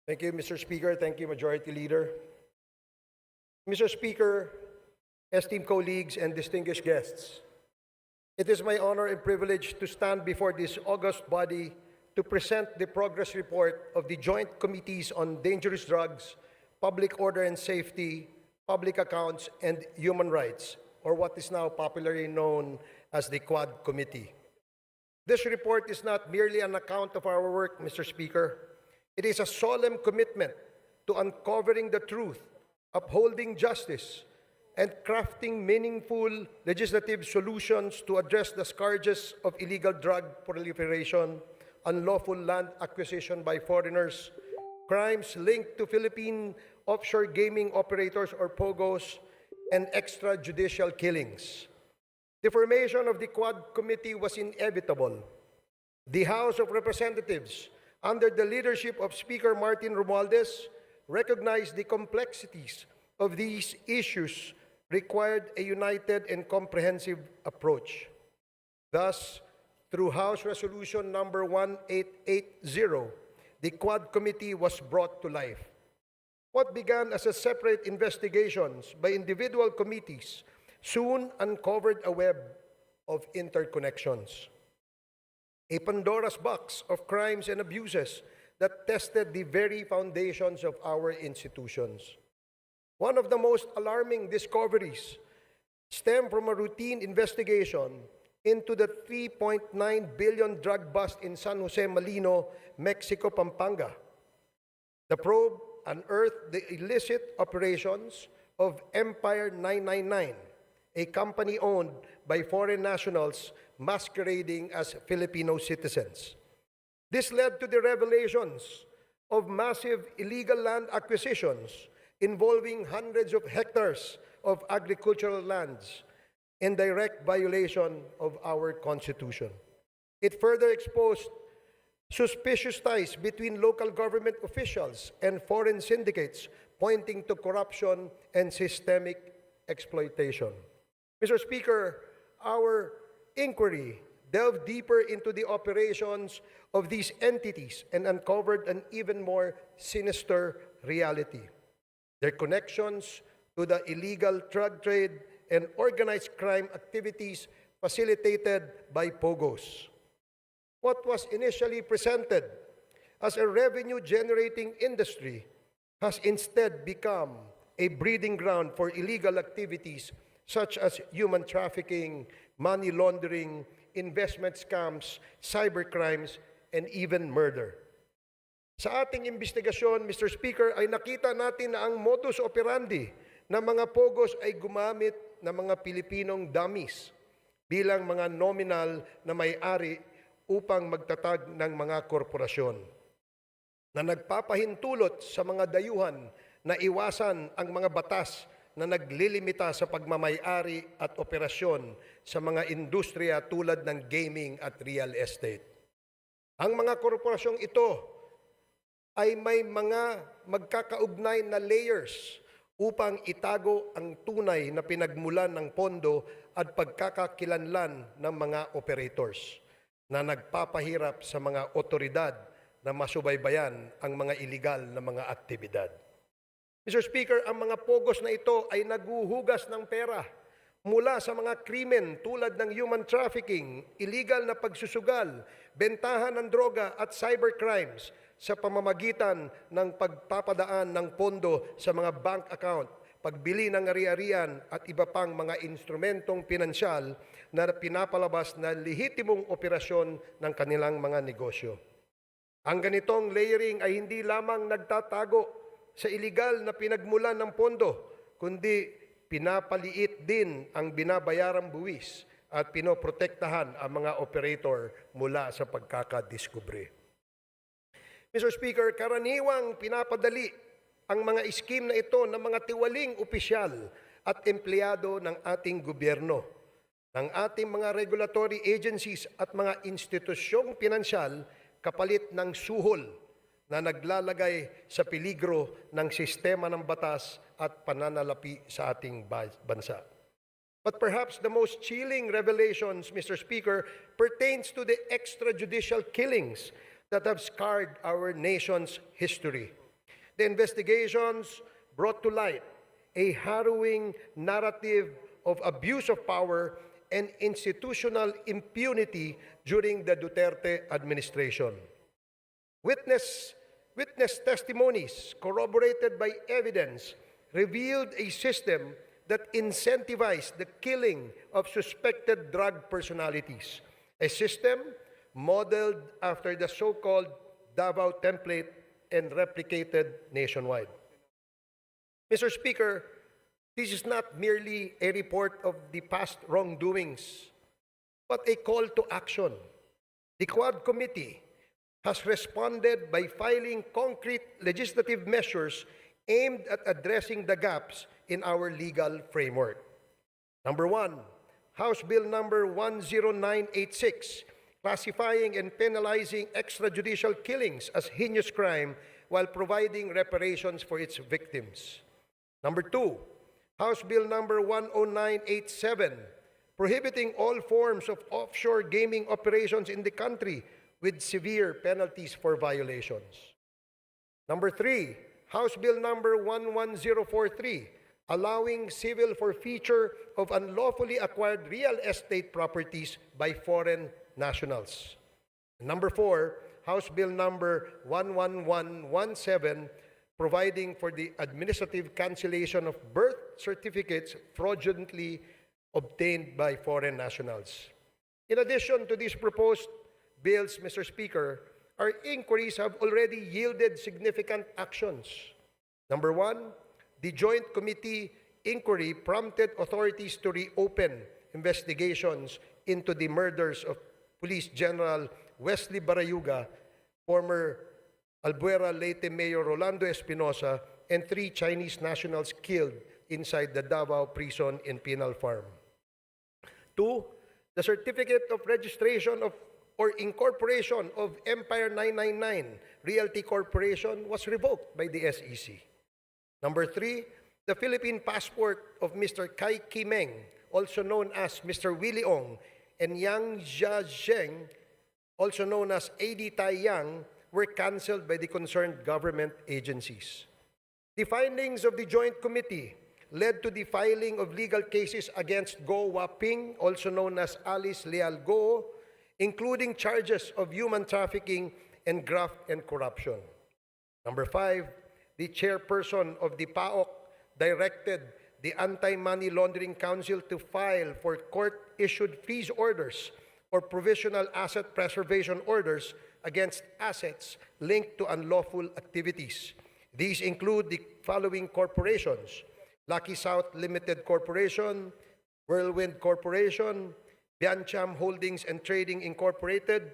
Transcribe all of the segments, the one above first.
Thank you, Mr. Speaker. Thank you, Majority Leader. Mr. Speaker, esteemed colleagues and distinguished guests, it is my honor and privilege to stand before this august body to present the progress report of the Joint Committees on Dangerous Drugs, Public Order and Safety, Public Accounts, and Human Rights, or what is now popularly known as the Quad Committee. This report is not merely an account of our work, Mr. Speaker. It is a solemn commitment to uncovering the truth, upholding justice, and crafting meaningful legislative solutions to address the scourges of illegal drug proliferation, unlawful land acquisition by foreigners, crimes linked to Philippine offshore gaming operators or Pogos, and extrajudicial killings. The formation of the Quad Committee was inevitable. The House of Representatives, under the leadership of Speaker Martin Romualdez, recognized the complexities of these issues required a united and comprehensive approach. Thus, through House Resolution number 1880, the Quad Committee was brought to life. What began as a separate investigations by individual committees soon uncovered a web of interconnections, a Pandora's box of crimes and abuses that tested the very foundations of our institutions. One of the most alarming discoveries stemmed from a routine investigation into the 3.9 billion drug bust in San Jose, Malino, Mexico, Pampanga. The probe unearthed the illicit operations of Empire 999, a company owned by foreign nationals masquerading as Filipino citizens. This led to the revelations of massive illegal land acquisitions involving hundreds of hectares of agricultural lands in direct violation of our Constitution. It further exposed suspicious ties between local government officials and foreign syndicates, pointing to corruption and systemic exploitation. Mr. Speaker, our inquiry delved deeper into the operations of these entities and uncovered an even more sinister reality. Their connections to the illegal drug trade and organized crime activities facilitated by Pogos. What was initially presented as a revenue-generating industry has instead become a breeding ground for illegal activities such as human trafficking, money laundering, investment scams, cybercrimes, and even murder. Sa ating investigasyon, Mr. Speaker, ay nakita natin na ang modus operandi ng mga Pogos ay gumamit ng mga Pilipinong dummies bilang mga nominal na may-ari upang magtatag ng mga korporasyon na nagpapahintulot sa mga dayuhan na iwasan ang mga batas na naglilimita sa pagmamay-ari at operasyon sa mga industriya tulad ng gaming at real estate. Ang mga korporasyong ito ay may mga magkakaugnay na layers upang itago ang tunay na pinagmulan ng pondo at pagkakakilanlan ng mga operators na nagpapahirap sa mga otoridad na masubaybayan ang mga iligal na mga aktibidad. Mr. Speaker, ang mga Pogos na ito ay naguhugas ng pera mula sa mga krimen tulad ng human trafficking, illegal na pagsusugal, bentahan ng droga at cybercrimes sa pamamagitan ng pagpapadaan ng pondo sa mga bank account, pagbili ng ari-arian at iba pang mga instrumentong pinansyal na pinapalabas na lehitimong operasyon ng kanilang mga negosyo. Ang ganitong layering ay hindi lamang nagtatago sa iligal na pinagmulan ng pondo, kundi pinapaliit din ang binabayarang buwis at pinoprotektahan ang mga operator mula sa pagkakadiskubre. Mr. Speaker, karaniwang pinapadali ang mga iskim na ito ng mga tiwaling opisyal at empleyado ng ating gobyerno, ng ating mga regulatory agencies at mga institusyong pinansyal kapalit ng suhol na naglalagay sa peligro ng sistema ng batas at pananalapi sa ating bansa. But perhaps the most chilling revelations, Mr. Speaker, pertains to the extrajudicial killings that have scarred our nation's history. The investigations brought to light a harrowing narrative of abuse of power and institutional impunity during the Duterte administration. Witness testimonies corroborated by evidence revealed a system that incentivized the killing of suspected drug personalities, a system modeled after the so-called Davao template and replicated nationwide. Mr. Speaker, this is not merely a report of the past wrongdoings, but a call to action. The Quad Committee has responded by filing concrete legislative measures aimed at addressing the gaps in our legal framework. Number one, House Bill number 10986, classifying and penalizing extrajudicial killings as heinous crime while providing reparations for its victims. Number two, House Bill number 10987, prohibiting all forms of offshore gaming operations in the country with severe penalties for violations. Number three, House Bill number 11043, allowing civil forfeiture of unlawfully acquired real estate properties by foreign nationals. Number four, House Bill number 11117, providing for the administrative cancellation of birth certificates fraudulently obtained by foreign nationals. In addition to these proposed bills, Mr. Speaker, our inquiries have already yielded significant actions. Number one, the Joint Committee inquiry prompted authorities to reopen investigations into the murders of Police General Wesley Barayuga, former Albuera Leyte Mayor Rolando Espinosa, and 3 Chinese nationals killed inside the Davao prison in Penal Farm. Two, the certificate of registration of or incorporation of Empire 999 Realty Corporation was revoked by the SEC. Number three, the Philippine passport of Mr. Kai Kimeng, also known as Mr. Willie Ong, and Yang Jiazheng, also known as A.D. Tai Yang, were cancelled by the concerned government agencies. The findings of the Joint Committee led to the filing of legal cases against Go Waping, also known as Alice Leal Go, including charges of human trafficking and graft and corruption. Number five, the chairperson of the PAOK directed the Anti-Money Laundering Council to file for court-issued freeze orders or provisional asset preservation orders against assets linked to unlawful activities. These include the following corporations: Lucky South Limited Corporation, Whirlwind Corporation, Biancham Holdings and Trading Incorporated,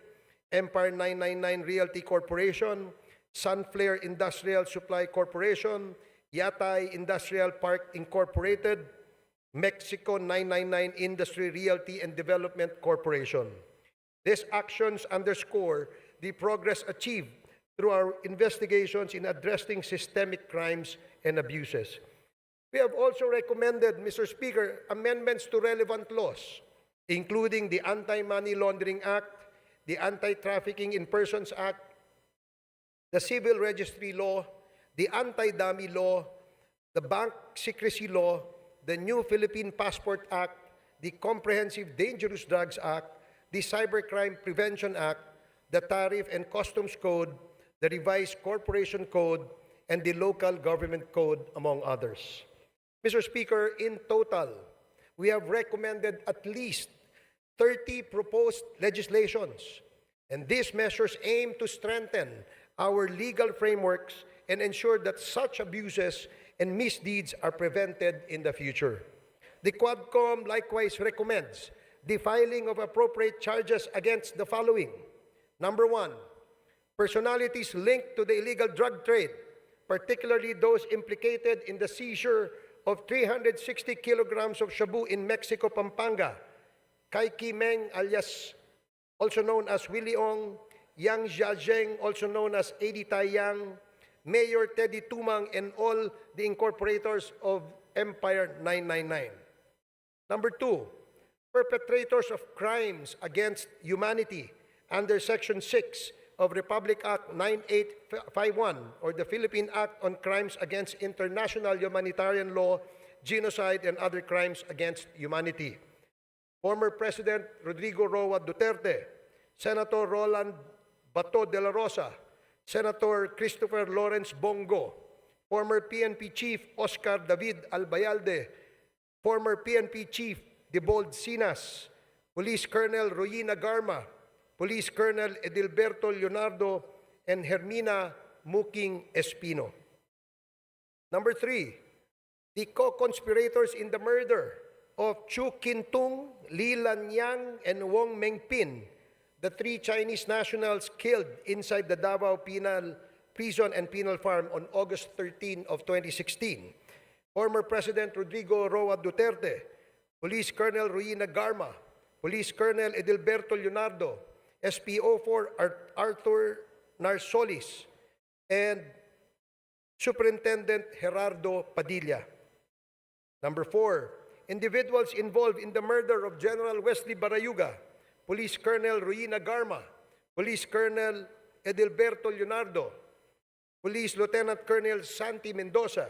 Empire 999 Realty Corporation, Sunflare Industrial Supply Corporation, Yatay Industrial Park Incorporated, Mexico 999 Industry Realty and Development Corporation. These actions underscore the progress achieved through our investigations in addressing systemic crimes and abuses. We have also recommended, Mr. Speaker, amendments to relevant laws, including the Anti-Money Laundering Act, the Anti-Trafficking in Persons Act, the Civil Registry Law, the Anti-Dummy Law, the Bank Secrecy Law, the new Philippine Passport Act, the Comprehensive Dangerous Drugs Act, the Cybercrime Prevention Act, the Tariff and Customs Code, the Revised Corporation Code, and the Local Government Code, among others. Mr. Speaker, in total, we have recommended at least 30 proposed legislations, and these measures aim to strengthen our legal frameworks and ensure that such abuses and misdeeds are prevented in the future. The Quadcom likewise recommends the filing of appropriate charges against the following. Number one, personalities linked to the illegal drug trade, particularly those implicated in the seizure of 360 kilograms of shabu in Mexico, Pampanga. Kai Kimeng, alias also known as Willie Ong, Yang Jiazheng, also known as A.D. Tai Yang, Mayor Teddy Tumang, and all the incorporators of Empire 999. Number two, perpetrators of crimes against humanity under Section 6, of Republic Act 9851 or the Philippine Act on Crimes Against International Humanitarian Law, Genocide, and Other Crimes Against Humanity. Former President Rodrigo Roa Duterte, Senator Roland Bato de la Rosa, Senator Christopher Lawrence Bongo, former PNP Chief Oscar David Albayalde, former PNP Chief Debold Sinas, Police Colonel Royina Garma, Police Colonel Edilberto Leonardo, and Hermina Muking Espino. Number 3, the co-conspirators in the murder of Chu Kintung, Li Lanyang, and Wong Mengpin, the 3 Chinese nationals killed inside the Davao Penal Prison and Penal Farm on August 13 of 2016. Former President Rodrigo Roa Duterte, Police Colonel Royina Garma, Police Colonel Edilberto Leonardo, SPO4 Arthur Narsolis, and Superintendent Gerardo Padilla. Number 4, individuals involved in the murder of General Wesley Barayuga, Police Colonel Royina Garma, Police Colonel Edilberto Leonardo, Police Lieutenant Colonel Santi Mendoza,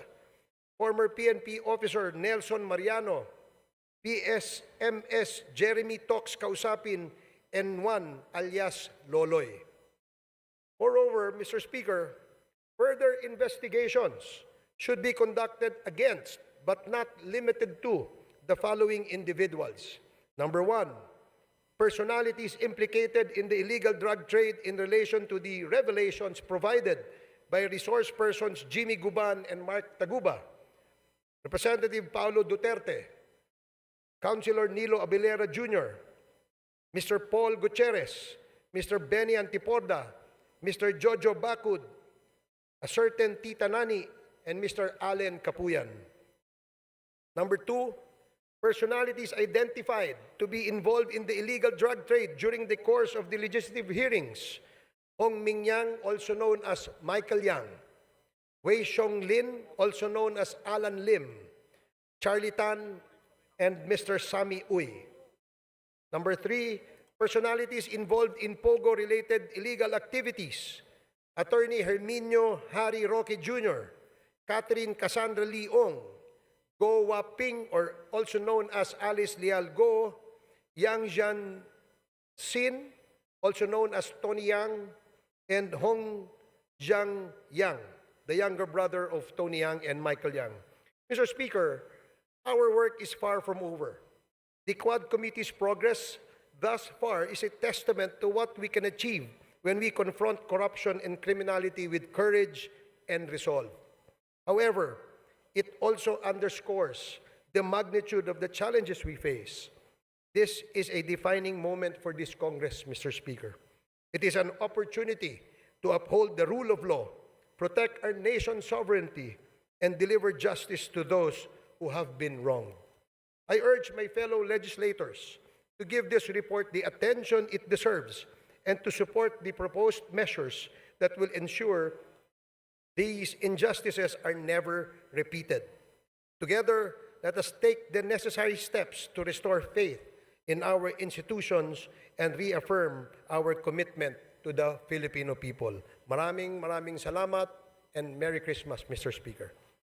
former PNP Officer Nelson Mariano, PSMS Jeremy Tox Kausapin, and 1 alias Loloy. Moreover, Mr. Speaker, further investigations should be conducted against, but not limited to, the following individuals. Number 1, personalities implicated in the illegal drug trade in relation to the revelations provided by resource persons Jimmy Guban and Mark Taguba, Representative Paulo Duterte, Councilor Nilo Abilera Jr., Mr. Paul Gutierrez, Mr. Benny Antiporda, Mr. Jojo Bacud, a certain Tita Nani, and Mr. Allen Capuyan. Number 2, personalities identified to be involved in the illegal drug trade during the course of the legislative hearings: Hong Ming Yang, also known as Michael Yang; Wei Xiong Lin, also known as Alan Lim; Charlie Tan, and Mr. Sammy Uy. Number 3, personalities involved in Pogo-related illegal activities: Attorney Herminio Harry Roque Jr., Catherine Cassandra Leong, Go Waping, or also known as Alice Leal Go, Yang Jian Sin, also known as Tony Yang, and Hong Jiang Yang, the younger brother of Tony Yang and Michael Yang. Mr. Speaker, our work is far from over. The Quad Committee's progress thus far is a testament to what we can achieve when we confront corruption and criminality with courage and resolve. However, it also underscores the magnitude of the challenges we face. This is a defining moment for this Congress, Mr. Speaker. It is an opportunity to uphold the rule of law, protect our nation's sovereignty, and deliver justice to those who have been wronged. I urge my fellow legislators to give this report the attention it deserves and to support the proposed measures that will ensure these injustices are never repeated. Together, let us take the necessary steps to restore faith in our institutions and reaffirm our commitment to the Filipino people. Maraming salamat and Merry Christmas, Mr. Speaker.